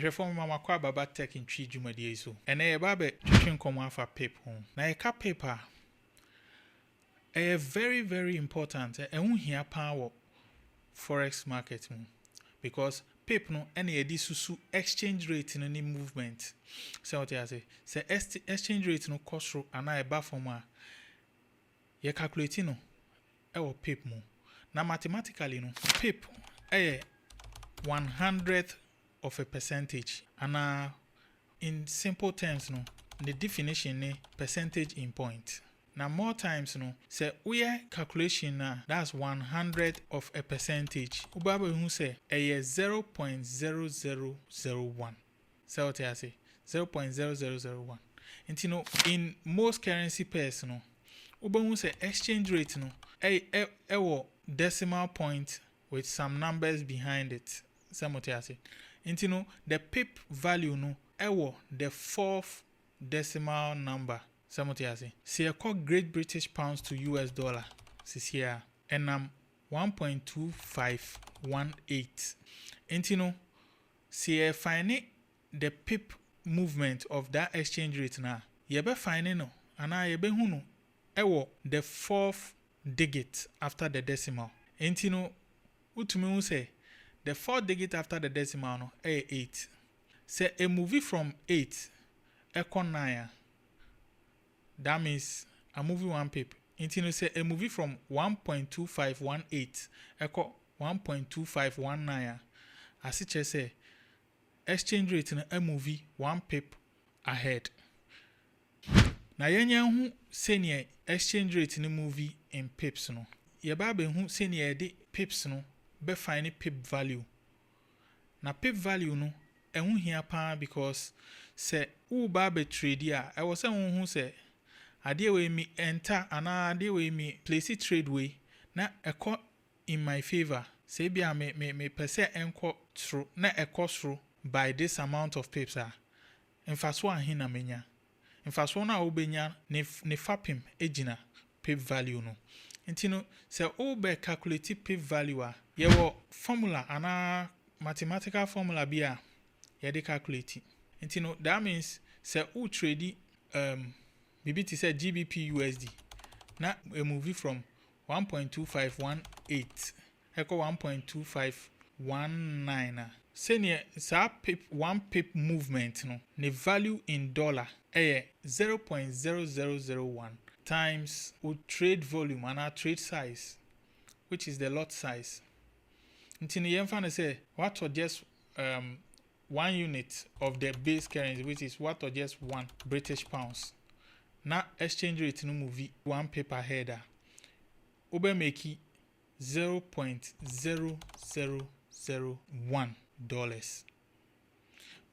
Reform mama kwa baba tech in chi jumadi so. And a babe twin come for PiP home. Na a cap paper very very important. And here power Forex market because PiP no any susu exchange rate in any movement. So what I say exchange rate no cost ro and I bar for ma ye calculate no PiP mo. Now mathematically no PiP 100th of a percentage and in simple terms no the definition ne percentage in point. Now more times no say we calculation na that's 100 of a percentage. Ubabe who say 0.0001. So what I say 0.0001. And you know in most currency pairs no ubabe who say exchange rate no decimal point with some numbers behind it. Some what I say. And you know the PiP value no the fourth decimal number. Some what I say. See I call Great British Pounds to US dollar. This here and 1.2518. And you know see I find the PiP movement of that exchange rate now. You be finding no and I be who no the fourth digit after the decimal. And you know what me say the fourth digit after the decimal no 8. Say a movie from 8 9. That means a movie one PiP. Intino say a movie from 1.2518 echo 1.2519. As it say exchange rate in a movie 1 PiP ahead. Na yenya hu senior exchange rate in a movie in PiPs no. Yababe hu senior de PiPs no be find PiP value. Na PiP value no ehun hia pa because say u ba be trade a I was say who say ade we me enter ana ade we me place trade way na ekọ in my favor say bia me pese enko true na ekọ through by this amount of pips in fact one hin na menya in fact one na obenya ne fapim ejina PiP value no ntino say obe calculate PiP value ye wo formula ana mathematical formula bia ye dey calculate ntino that means say u trade BBT said GBP USD. Now a movie from 1.2518 echo 1.2519. Senior PiP 1 PiP movement no. The value in dollar 0.0001 times trade volume and our trade size, which is the lot size. Until the end say what or just 1 unit of the base currency, which is what or just 1 British pounds. Na exchange rate no movie 1 PiP ahead ube make $0.0001.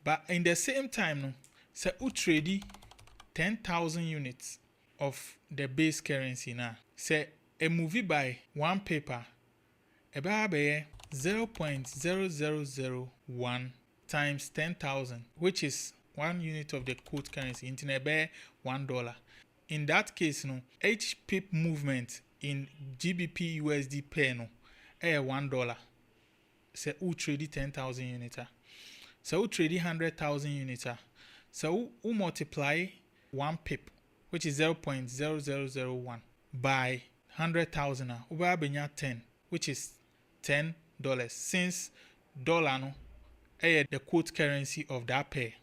But in the same time no say u trade 10,000 units of the base currency na say a movie by 1 PiP ebe 0.0001 times 10,000, which is 1 unit of the quote currency into $1. In that case, no, each PiP movement in GBP USD pair no, $1. Say who trade 10,000 units. So who trade 100,000 units. So who multiply 1 PiP, which is 0.0001 by 100,000. Ubabenya 10, which is $10. Since dollar no, the quote currency of that pair.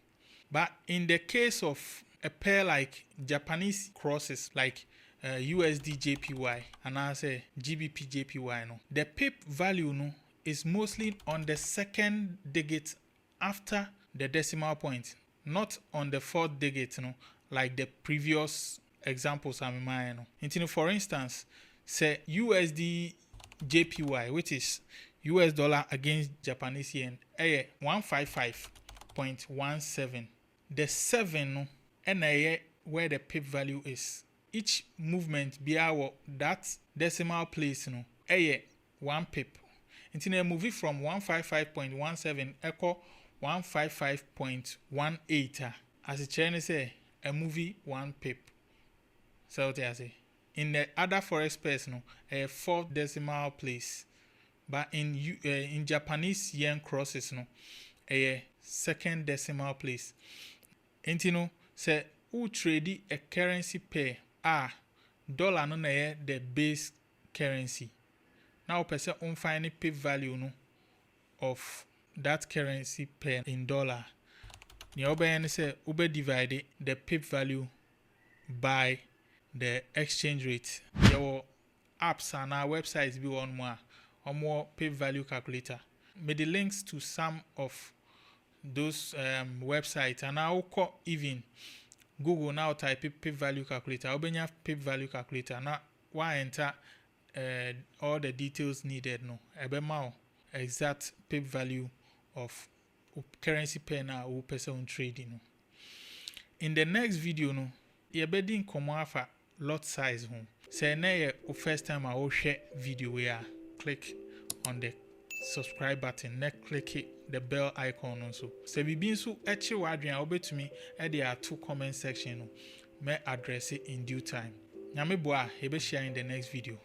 But in the case of a pair like Japanese crosses, like USD JPY and I say GBP JPY, no, the PiP value no is mostly on the second digit after the decimal point, not on the fourth digit, no, like the previous examples I'm in mind. No. For instance, say USD JPY, which is US dollar against Japanese yen, 155.17. The 7 and where the PiP value is. Each movement be that decimal place no 1 PiP. Until a movie from 155.17 echo 155.18 as a Chinese say a movie 1 PiP. So what I say. In the other forex pairs no a 4th decimal place. But in Japanese yen crosses no second decimal place. Intino say who trade a currency pair dollar no na the base currency. Now person find PiP value no of that currency pair in dollar. The other say ube divide the PiP value by the exchange rate. Your apps and our websites be on more PiP value calculator. Made the links to some of those websites, and I'll call even Google now type PiP value calculator. I'll bring PiP value calculator. Now why enter all the details needed no. Ebema exact PiP value of currency pair na or person trading no. In the next video no, you bedding come off lot size home. Say na first time I will share video where click on the subscribe button, next click the bell icon also. So we been so actually wadrian obey to me at the 2 comment section no. May address it in due time. Nyame boa, hebe share in the next video.